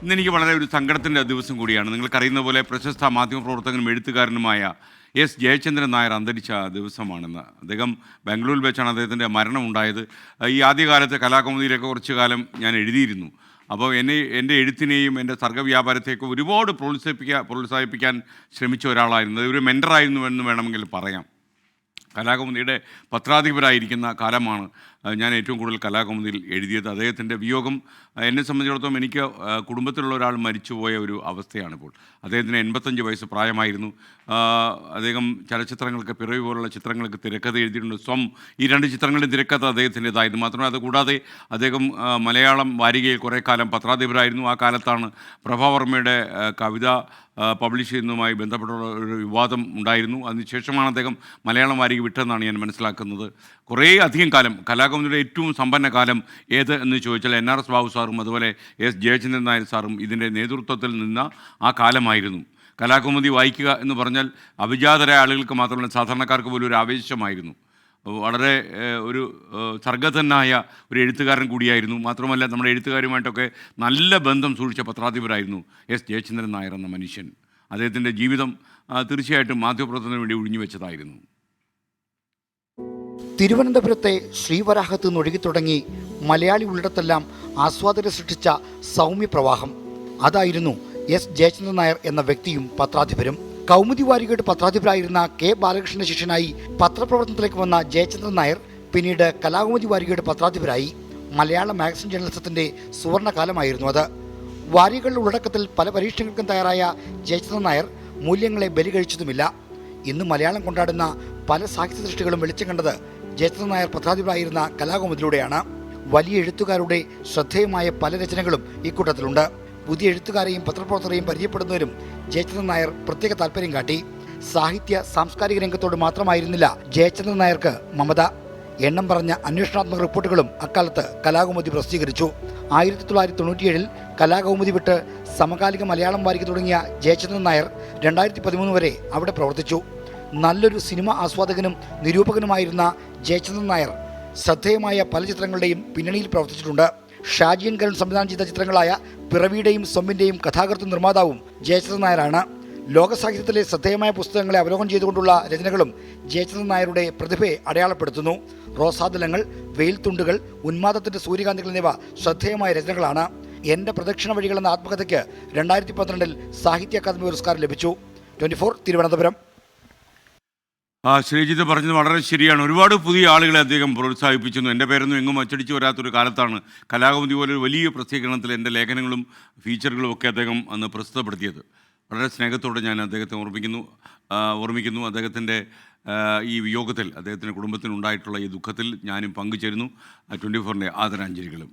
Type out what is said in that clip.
ഇന്നെനിക്ക് വളരെ ഒരു സങ്കടത്തിൻ്റെ ദിവസം കൂടിയാണ്. നിങ്ങൾക്കറിയുന്ന പോലെ പ്രശസ്ത മാധ്യമപ്രവർത്തകനും എഴുത്തുകാരനുമായ എസ് ജയചന്ദ്രൻ നായർ അന്തരിച്ച ദിവസമാണെന്ന്. അദ്ദേഹം ബാംഗ്ലൂരിൽ വെച്ചാണ് അദ്ദേഹത്തിൻ്റെ മരണം ഉണ്ടായത്. ഈ ആദ്യകാലത്ത് കലാകൗമുദിയിലൊക്കെ കുറച്ചു കാലം ഞാൻ എഴുതിയിരുന്നു. അപ്പോൾ എൻ്റെ എഴുത്തിനെയും എൻ്റെ സർഗ്ഗവ്യാപാരത്തെയൊക്കെ ഒരുപാട് പ്രോത്സാഹിപ്പിക്കാൻ ശ്രമിച്ച ഒരാളായിരുന്നു. ഒരു മെൻറ്ററായിരുന്നു എന്ന് വേണമെങ്കിൽ പറയാം. കലാകൗമുദിയുടെ പത്രാധിപരായിരിക്കുന്ന കാലമാണ് ഞാൻ ഏറ്റവും കൂടുതൽ കലാകൗമുദിയിൽ എഴുതിയത്. അദ്ദേഹത്തിൻ്റെ വിയോഗം എന്നെ സംബന്ധിച്ചിടത്തോളം എനിക്ക് കുടുംബത്തിലുള്ള ഒരാൾ മരിച്ചുപോയ ഒരു അവസ്ഥയാണിപ്പോൾ. അദ്ദേഹത്തിന് 85 വയസ്സ് പ്രായമായിരുന്നു. അദ്ദേഹം ചലച്ചിത്രങ്ങൾക്ക് പിറവി പോലുള്ള ചിത്രങ്ങൾക്ക് തിരക്കഥ എഴുതിയിട്ടുണ്ട്. ഈ 2 ചിത്രങ്ങളുടെ തിരക്കഥ അദ്ദേഹത്തിൻ്റെതായിരുന്നു. മാത്രമല്ല അതുകൂടാതെ അദ്ദേഹം മലയാളം വാരികയിൽ കുറേ കാലം പത്രാധിപരായിരുന്നു. ആ കാലത്താണ് പ്രഭാവർമ്മയുടെ കവിത പബ്ലിഷ് ചെയ്യുന്നതുമായി ബന്ധപ്പെട്ടുള്ള ഒരു വിവാദം ഉണ്ടായിരുന്നു. അതിനുശേഷമാണ് അദ്ദേഹം മലയാളം വാരിക വിട്ടതെന്നാണ് ഞാൻ മനസ്സിലാക്കുന്നത്. കുറേ അധികം കാലം കലാകൗമുദിയുടെ ഏറ്റവും സമ്പന്ന കാലം ഏത് എന്ന് ചോദിച്ചാൽ NRS ബാബു സാറും അതുപോലെ എസ് ജയചന്ദ്രൻ നായർ സാറും ഇതിൻ്റെ നേതൃത്വത്തിൽ നിന്ന ആ കാലമായിരുന്നു. കലാകൗമുദി വായിക്കുക എന്ന് പറഞ്ഞാൽ അഭിജാതരായ ആളുകൾക്ക് മാത്രമല്ല സാധാരണക്കാർക്ക് പോലും ഒരു ആവേശമായിരുന്നു. വളരെ ഒരു സർഗതനായ ഒരു എഴുത്തുകാരൻ കൂടിയായിരുന്നു. മാത്രമല്ല നമ്മുടെ എഴുത്തുകാരുമായിട്ടൊക്കെ നല്ല ബന്ധം സൂക്ഷിച്ച പത്രാധിപരായിരുന്നു എസ് ജയചന്ദ്രൻ നായർ എന്ന മനുഷ്യൻ. അദ്ദേഹത്തിൻ്റെ ജീവിതം തീർച്ചയായിട്ടും മാധ്യമപ്രവർത്തനത്തിന് വേണ്ടി ഒഴിഞ്ഞു വെച്ചതായിരുന്നു. തിരുവനന്തപുരത്തെ ശ്രീവരാഹത്ത് നിന്നൊഴുകി തുടങ്ങി മലയാളി ഉള്ളിടത്തെല്ലാം ആസ്വാദകരെ സൃഷ്ടിച്ച സൗമ്യ പ്രവാഹം. അതായിരുന്നു എസ് ജയചന്ദ്രൻ നായർ എന്ന വ്യക്തിയും പത്രാധിപരും. കൗമുദി വാരികയുടെ പത്രാധിപരായിരുന്ന കെ ബാലകൃഷ്ണന്റെ ശിഷ്യനായി പത്രപ്രവർത്തനത്തിലേക്ക് വന്ന ജയചന്ദ്രൻ നായർ പിന്നീട് കലാകൗമുദി വാരികയുടെ പത്രാധിപരായി. മലയാള മാഗസിൻ ജേർണലിസത്തിന്റെ സുവർണകാലമായിരുന്നു അത്. വാരികകളുടെ ഉള്ളടക്കത്തിൽ പല പരീക്ഷണങ്ങൾക്കും തയ്യാറായ ജയചന്ദ്രൻ നായർ മൂല്യങ്ങളെ ബലി കഴിച്ചതുമില്ല. ഇന്ന് മലയാളം കൊണ്ടാടുന്ന പല സാഹിത്യ സൃഷ്ടികളും വെളിച്ചം കണ്ടത് ജയചന്ദ്രൻ നായർ പത്രാധിപരായിരുന്ന കലാകൗമുദിയിലൂടെയാണ്. വലിയ എഴുത്തുകാരുടെ ശ്രദ്ധേയമായ പല രചനകളും ഇക്കൂട്ടത്തിലുണ്ട്. പുതിയ എഴുത്തുകാരെയും പത്രപ്രവർത്തകരെയും പരിചയപ്പെടുന്നവരും ജയചന്ദ്രൻ നായർ പ്രത്യേക താല്പര്യം കാട്ടി. സാഹിത്യ സാംസ്കാരിക രംഗത്തോട് മാത്രമായിരുന്നില്ല ജയചന്ദ്രൻ നായർക്ക് മമത. എണ്ണം പറഞ്ഞ അന്വേഷണാത്മക റിപ്പോർട്ടുകളും അക്കാലത്ത് കലാകൗമുദി പ്രസിദ്ധീകരിച്ചു. 1997 കലാകൗമുദി വിട്ട് സമകാലിക മലയാളം വാരിക തുടങ്ങിയ ജയചന്ദ്രൻ നായർ 2013 വരെ അവിടെ പ്രവർത്തിച്ചു. നല്ലൊരു സിനിമ ആസ്വാദകനും നിരൂപകനുമായിരുന്ന ജയചന്ദ്രൻ നായർ ശ്രദ്ധേയമായ പല ചിത്രങ്ങളുടെയും പിന്നണിയിൽ പ്രവർത്തിച്ചിട്ടുണ്ട്. ഷാജിയൻ കരുൺ സംവിധാനം ചെയ്ത ചിത്രങ്ങളായ പിറവിയുടെയും സ്വമ്മിൻ്റെയും കഥാകൃത്തും നിർമ്മാതാവും ജയചന്ദ്രൻ നായരാണ്. ലോകസാഹിത്യത്തിലെ ശ്രദ്ധേയമായ പുസ്തകങ്ങളെ അവലോകനം ചെയ്തുകൊണ്ടുള്ള രചനകളും ജയചന്ദ്രൻ നായരുടെ പ്രതിഭയെ അടയാളപ്പെടുത്തുന്നു. റോസാദലങ്ങൾ, വെയിൽത്തുണ്ടുകൾ, ഉന്മാദത്തിന്റെ സൂര്യകാന്തികൾ എന്നിവ ശ്രദ്ധേയമായ രചനകളാണ്. എൻ്റെ പ്രദക്ഷിണ വഴികൾ എന്ന ആത്മകഥയ്ക്ക് 2012 സാഹിത്യ അക്കാദമി പുരസ്കാരം ലഭിച്ചു. 24 തിരുവനന്തപുരം. ശ്രീജിത്ത് പറഞ്ഞത് വളരെ ശരിയാണ്. ഒരുപാട് പുതിയ ആളുകളെ അദ്ദേഹം പ്രോത്സാഹിപ്പിച്ചിരുന്നു. എൻ്റെ പേരൊന്നും എങ്ങും അച്ചടിച്ച് വരാത്തൊരു കാലത്താണ് കലാകൗമുദി പോലൊരു വലിയ പ്രസിദ്ധീകരണത്തിൽ എൻ്റെ ലേഖനങ്ങളും ഫീച്ചറുകളും ഒക്കെ അദ്ദേഹം അന്ന് പ്രസിദ്ധപ്പെടുത്തിയത്. വളരെ സ്നേഹത്തോടെ ഞാൻ അദ്ദേഹത്തെ ഓർമ്മിക്കുന്നു. അദ്ദേഹത്തിൻ്റെ ഈ വിയോഗത്തിൽ അദ്ദേഹത്തിൻ്റെ കുടുംബത്തിനുണ്ടായിട്ടുള്ള ഈ ദുഃഖത്തിൽ ഞാനും പങ്കുചേരുന്നു. 24ൻ്റെ ആദരാഞ്ജലികളും.